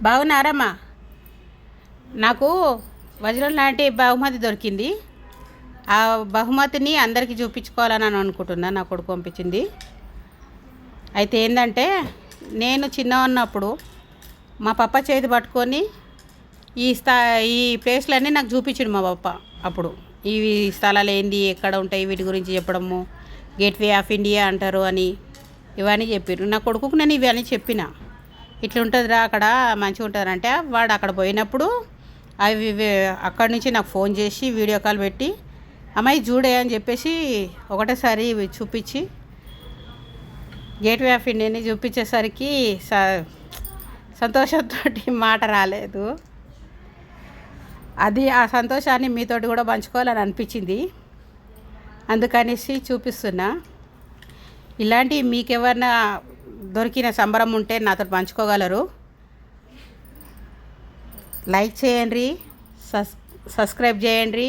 బాగున్నారమ్మా? నాకు వజ్రం లాంటి బహుమతి దొరికింది. ఆ బహుమతిని అందరికీ చూపించుకోవాలని అనుకుంటున్నా. నా కొడుకు పంపించింది. అయితే ఏంటంటే, నేను చిన్న ఉన్నప్పుడు మా పప్ప చేతి పట్టుకొని ఈ ఈ ప్లేస్లన్నీ నాకు చూపించిండు మా పప్ప. అప్పుడు ఇవి స్థలాలు ఏంది, ఎక్కడ ఉంటాయి, వీటి గురించి చెప్పడము, గేట్వే ఆఫ్ ఇండియా అంటారు అని ఇవన్నీ చెప్పారు. నా కొడుకుకు నేను ఇవన్నీ చెప్పిన, ఇట్లా ఉంటుందిరా అక్కడ, మంచిగా ఉంటుంది అంటే, వాడు అక్కడ పోయినప్పుడు అవి అక్కడి నుంచి నాకు ఫోన్ చేసి వీడియో కాల్ పెట్టి, అమ్మాయి చూడే అని చెప్పేసి ఒకటేసారి చూపించి గేట్వే ఆఫ్ ఇండియాని చూపించేసరికి సంతోషంతో మాట రాలేదు. అది ఆ సంతోషాన్ని మీతోటి కూడా పంచుకోవాలని అనిపించింది. అందుకనేసి చూపిస్తున్నా. ఇలాంటి మీకెవరైనా దొరికిన సంబరం ఉంటే నాతో పంచుకోగలరు. లైక్ చేయండి, సబ్స్క్రైబ్ చేయండి.